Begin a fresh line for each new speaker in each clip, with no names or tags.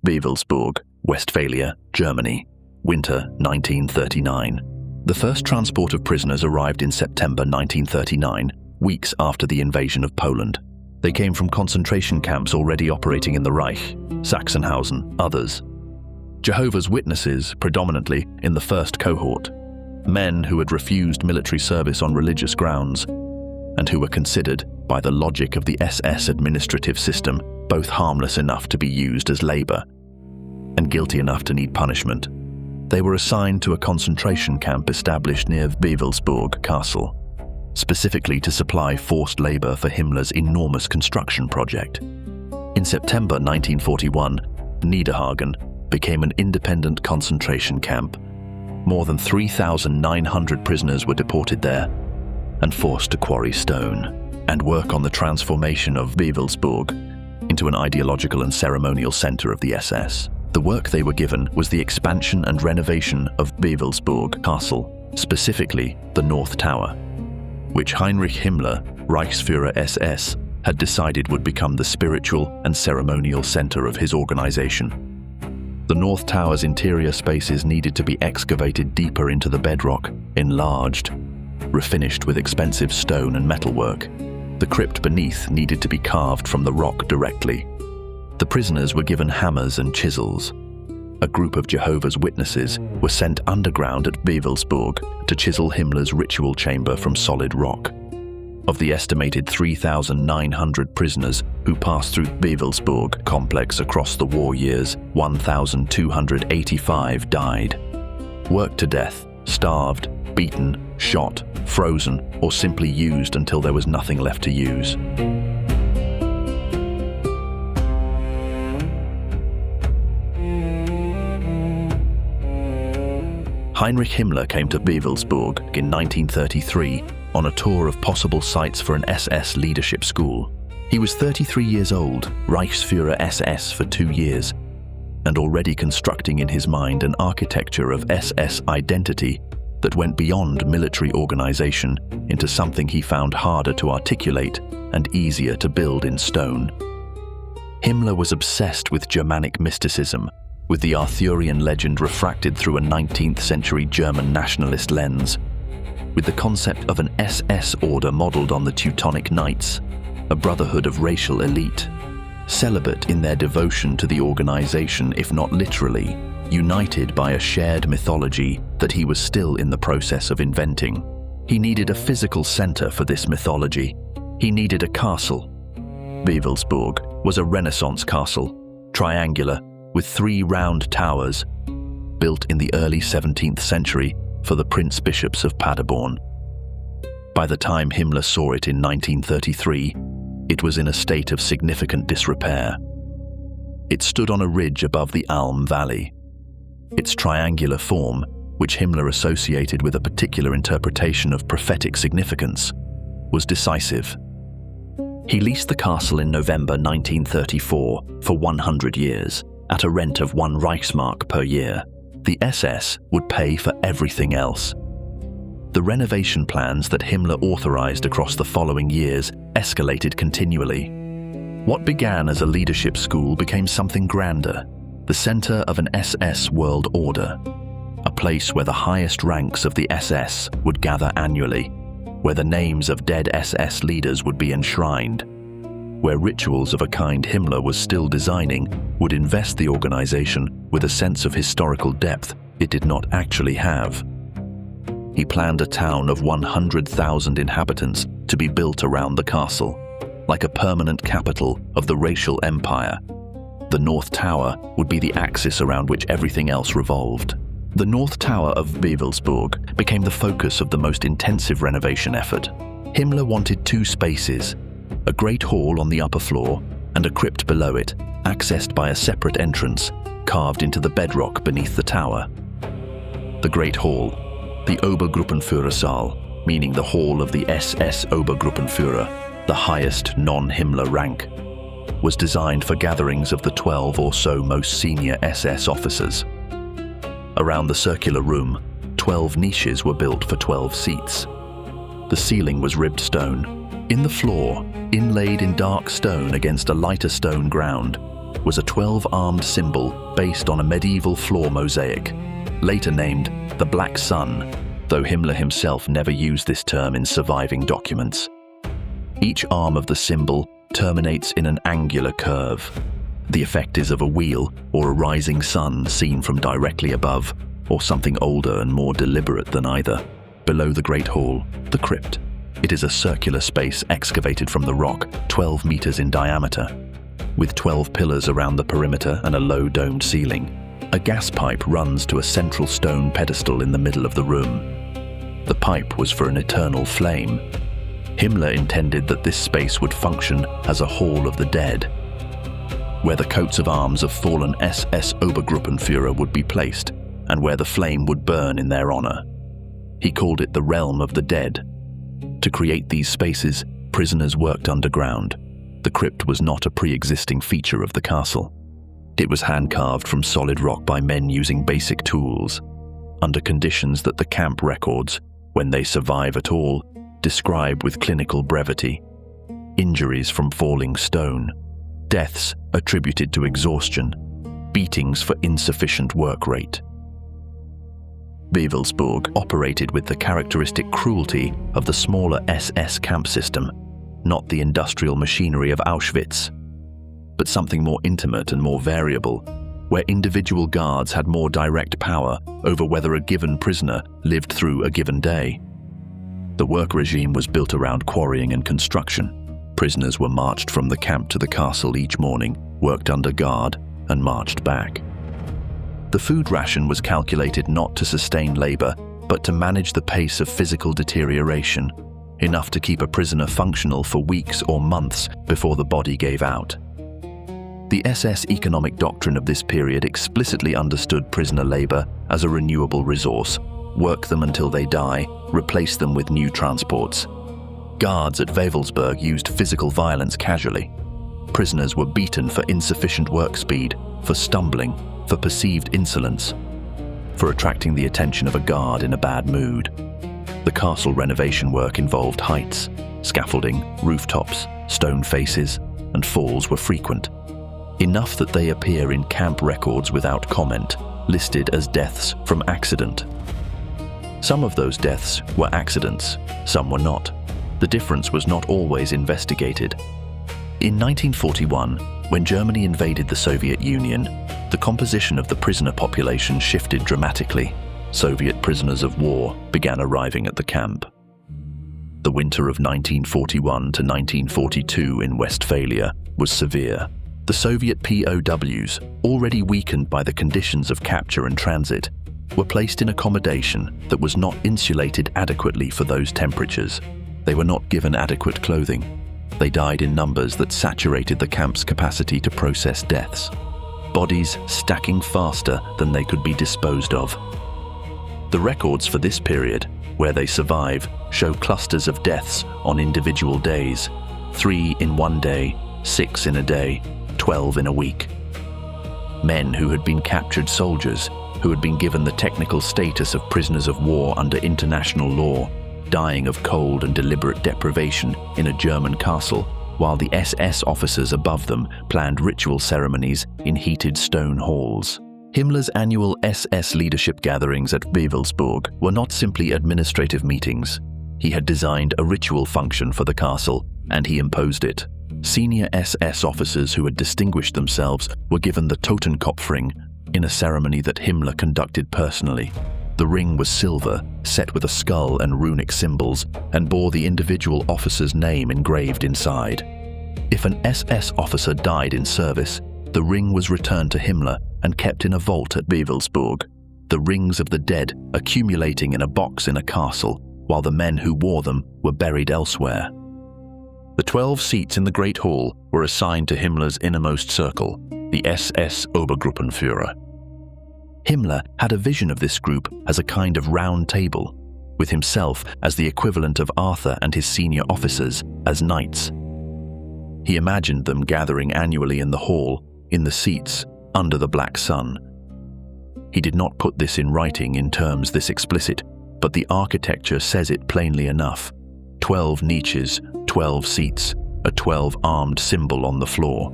Wewelsburg, Westphalia, Germany, winter 1939. The first transport of prisoners arrived in September 1939, weeks after the invasion of Poland. They came from concentration camps already operating in the Reich, Sachsenhausen, others. Jehovah's Witnesses, predominantly in the first cohort, men who had refused military service on religious grounds, and who were considered, by the logic of the SS administrative system, both harmless enough to be used as labor and guilty enough to need punishment. They were assigned to a concentration camp established near Wewelsburg Castle, specifically to supply forced labor for Himmler's enormous construction project. In September 1941, Niederhagen became an independent concentration camp. More than 3,900 prisoners were deported there and forced to quarry stone and work on the transformation of Wewelsburg into an ideological and ceremonial center of the SS. The work they were given was the expansion and renovation of Wewelsburg Castle, specifically the North Tower, which Heinrich Himmler, Reichsführer SS, had decided would become the spiritual and ceremonial center of his organization. The North Tower's interior spaces needed to be excavated deeper into the bedrock, enlarged, refinished with expensive stone and metalwork. The crypt beneath needed to be carved from the rock directly. The prisoners were given hammers and chisels. A group of Jehovah's Witnesses were sent underground at Wewelsburg to chisel Himmler's ritual chamber from solid rock. Of the estimated 3,900 prisoners who passed through Wewelsburg complex across the war years, 1,285 died. Worked to death, starved, beaten, shot, frozen, or simply used until there was nothing left to use. Heinrich Himmler came to Wewelsburg in 1933 on a tour of possible sites for an SS leadership school. He was 33 years old, Reichsführer SS for 2 years, and already constructing in his mind an architecture of SS identity that went beyond military organization into something he found harder to articulate and easier to build in stone. Himmler was obsessed with Germanic mysticism, with the Arthurian legend refracted through a 19th century German nationalist lens, with the concept of an SS order modeled on the Teutonic Knights, a brotherhood of racial elite, celibate in their devotion to the organization, if not literally, united by a shared mythology that he was still in the process of inventing. He needed a physical center for this mythology. He needed a castle. Wewelsburg was a Renaissance castle, triangular, with 3 round towers, built in the early 17th century for the prince-bishops of Paderborn. By the time Himmler saw it in 1933, it was in a state of significant disrepair. It stood on a ridge above the Alm Valley. Its triangular form, which Himmler associated with a particular interpretation of prophetic significance, was decisive. He leased the castle in November 1934 for 100 years, at a rent of 1 Reichsmark per year. The SS would pay for everything else. The renovation plans that Himmler authorized across the following years escalated continually. What began as a leadership school became something grander, the center of an SS world order, a place where the highest ranks of the SS would gather annually, where the names of dead SS leaders would be enshrined, where rituals of a kind Himmler was still designing would invest the organization with a sense of historical depth it did not actually have. He planned a town of 100,000 inhabitants to be built around the castle, like a permanent capital of the racial empire. The North Tower would be the axis around which everything else revolved. The North Tower of Wewelsburg became the focus of the most intensive renovation effort. Himmler wanted 2 spaces, a great hall on the upper floor and a crypt below it, accessed by a separate entrance carved into the bedrock beneath the tower. The Great Hall, the Obergruppenführersaal, meaning the hall of the SS Obergruppenführer, the highest non-Himmler rank, was designed for gatherings of the 12 or so most senior SS officers. Around the circular room, 12 niches were built for 12 seats. The ceiling was ribbed stone. In the floor, inlaid in dark stone against a lighter stone ground, was a 12-armed symbol based on a medieval floor mosaic, later named the Black Sun, though Himmler himself never used this term in surviving documents. Each arm of the symbol terminates in an angular curve. The effect is of a wheel or a rising sun seen from directly above, or something older and more deliberate than either. Below the Great Hall, the Crypt. It is a circular space excavated from the rock, 12 meters in diameter, with 12 pillars around the perimeter and a low domed ceiling. A gas pipe runs to a central stone pedestal in the middle of the room. The pipe was for an eternal flame. Himmler intended that this space would function as a hall of the dead, where the coats of arms of fallen SS Obergruppenführer would be placed, and where the flame would burn in their honor. He called it the realm of the dead. To create these spaces, prisoners worked underground. The crypt was not a pre-existing feature of the castle. It was hand-carved from solid rock by men using basic tools, under conditions that the camp records, when they survive at all, describe with clinical brevity. Injuries from falling stone, deaths attributed to exhaustion, beatings for insufficient work rate. Wewelsburg operated with the characteristic cruelty of the smaller SS camp system, not the industrial machinery of Auschwitz, but something more intimate and more variable, where individual guards had more direct power over whether a given prisoner lived through a given day. The work regime was built around quarrying and construction. Prisoners were marched from the camp to the castle each morning, worked under guard, and marched back. The food ration was calculated not to sustain labor, but to manage the pace of physical deterioration, enough to keep a prisoner functional for weeks or months before the body gave out. The SS economic doctrine of this period explicitly understood prisoner labor as a renewable resource. Work them until they die, replace them with new transports. Guards at Wewelsburg used physical violence casually. Prisoners were beaten for insufficient work speed, for stumbling, for perceived insolence, for attracting the attention of a guard in a bad mood. The castle renovation work involved heights, scaffolding, rooftops, stone faces, and falls were frequent, enough that they appear in camp records without comment, listed as deaths from accident. Some of those deaths were accidents, some were not. The difference was not always investigated. In 1941, when Germany invaded the Soviet Union, the composition of the prisoner population shifted dramatically. Soviet prisoners of war began arriving at the camp. The winter of 1941 to 1942 in Westphalia was severe. The Soviet POWs, already weakened by the conditions of capture and transit, were placed in accommodation that was not insulated adequately for those temperatures. They were not given adequate clothing. They died in numbers that saturated the camp's capacity to process deaths, bodies stacking faster than they could be disposed of. The records for this period, where they survive, show clusters of deaths on individual days, 3 in one day, 6 in a day, 12 in a week. Men who had been captured soldiers, who had been given the technical status of prisoners of war under international law, dying of cold and deliberate deprivation in a German castle, while the SS officers above them planned ritual ceremonies in heated stone halls. Himmler's annual SS leadership gatherings at Wewelsburg were not simply administrative meetings. He had designed a ritual function for the castle, and he imposed it. Senior SS officers who had distinguished themselves were given the Totenkopf ring in a ceremony that Himmler conducted personally. The ring was silver, set with a skull and runic symbols, and bore the individual officer's name engraved inside. If an SS officer died in service, the ring was returned to Himmler and kept in a vault at Wewelsburg, the rings of the dead accumulating in a box in a castle, while the men who wore them were buried elsewhere. The 12 seats in the Great Hall were assigned to Himmler's innermost circle, the SS Obergruppenführer. Himmler had a vision of this group as a kind of round table, with himself as the equivalent of Arthur and his senior officers as knights. He imagined them gathering annually in the hall, in the seats, under the black sun. He did not put this in writing in terms this explicit, but the architecture says it plainly enough. 12 niches, 12 seats, a 12-armed symbol on the floor.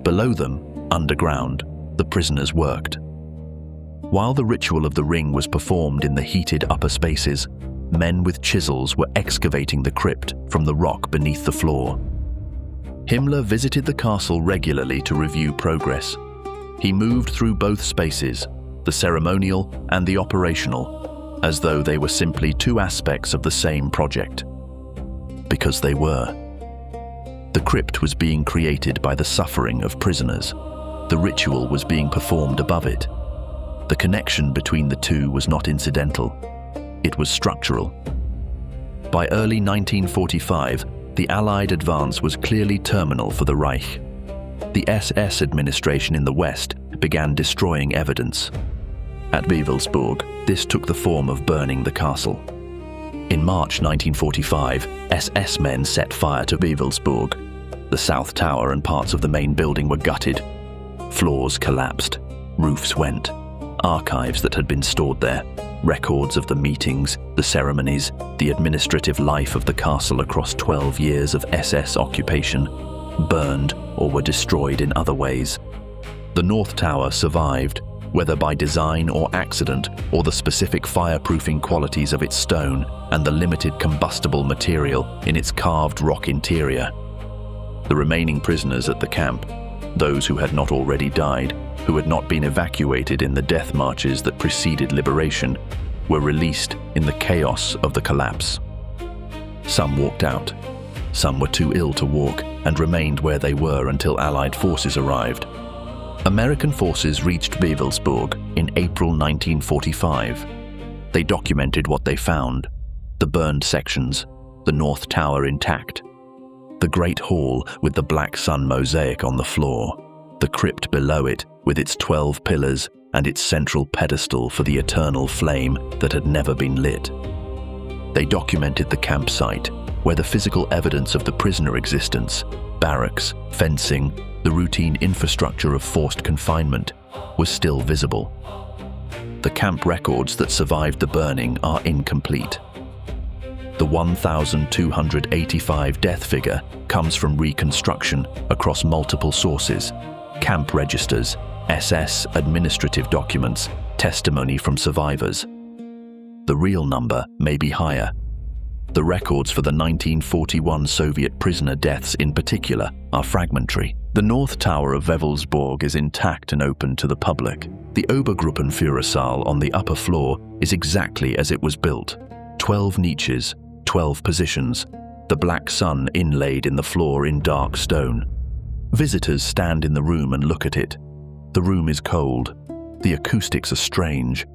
Below them, underground, the prisoners worked. While the ritual of the ring was performed in the heated upper spaces, men with chisels were excavating the crypt from the rock beneath the floor. Himmler visited the castle regularly to review progress. He moved through both spaces, the ceremonial and the operational, as though they were simply two aspects of the same project. Because they were. The crypt was being created by the suffering of prisoners. The ritual was being performed above it. The connection between the two was not incidental. It was structural. By early 1945, the Allied advance was clearly terminal for the Reich. The SS administration in the West began destroying evidence. At Wewelsburg, this took the form of burning the castle. In March 1945, SS men set fire to Wewelsburg. The South Tower and parts of the main building were gutted. Floors collapsed. Roofs went. Archives that had been stored there, records of the meetings, the ceremonies, the administrative life of the castle across 12 years of SS occupation, burned or were destroyed in other ways. The North Tower survived, whether by design or accident, or the specific fireproofing qualities of its stone and the limited combustible material in its carved rock interior. The remaining prisoners at the camp, those who had not already died, who had not been evacuated in the death marches that preceded liberation, were released in the chaos of the collapse. Some walked out. Some were too ill to walk and remained where they were until Allied forces arrived. American forces reached Wewelsburg in April 1945. They documented what they found: the burned sections, the North Tower intact, the Great Hall with the Black Sun mosaic on the floor, the crypt below it with its 12 pillars and its central pedestal for the eternal flame that had never been lit. They documented the campsite, where the physical evidence of the prisoner existence, barracks, fencing, the routine infrastructure of forced confinement, was still visible. The camp records that survived the burning are incomplete. The 1,285 death figure comes from reconstruction across multiple sources: camp registers, SS administrative documents, testimony from survivors. The real number may be higher. The records for the 1941 Soviet prisoner deaths in particular are fragmentary. The North Tower of Wewelsburg is intact and open to the public. The Obergruppenführersaal on the upper floor is exactly as it was built. 12 niches, 12 positions, the black sun inlaid in the floor in dark stone. Visitors stand in the room and look at it. The room is cold. The acoustics are strange.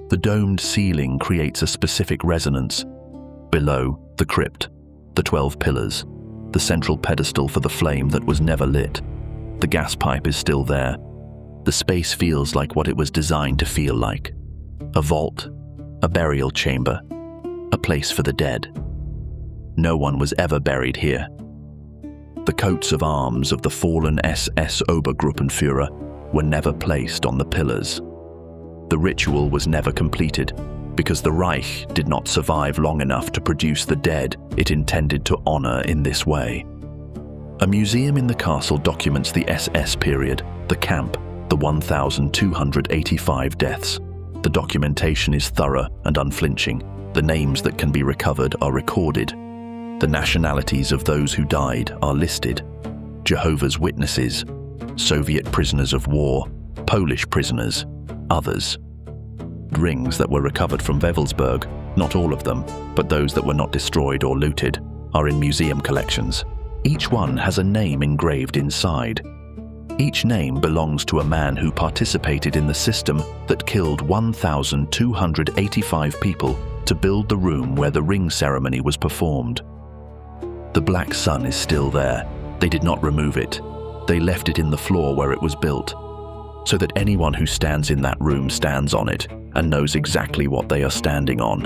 The domed ceiling creates a specific resonance. Below, the crypt, the 12 pillars, the central pedestal for the flame that was never lit. The gas pipe is still there. The space feels like what it was designed to feel like: a vault, a burial chamber, a place for the dead. No one was ever buried here. The coats of arms of the fallen SS Obergruppenführer were never placed on the pillars. The ritual was never completed because the Reich did not survive long enough to produce the dead it intended to honor in this way. A museum in the castle documents the SS period, the camp, the 1,285 deaths. The documentation is thorough and unflinching. The names that can be recovered are recorded. The nationalities of those who died are listed: Jehovah's Witnesses, Soviet prisoners of war, Polish prisoners, others. Rings that were recovered from Wewelsburg, not all of them, but those that were not destroyed or looted, are in museum collections. Each one has a name engraved inside. Each name belongs to a man who participated in the system that killed 1,285 people to build the room where the ring ceremony was performed. The black sun is still there. They did not remove it. They left it in the floor where it was built, so that anyone who stands in that room stands on it and knows exactly what they are standing on.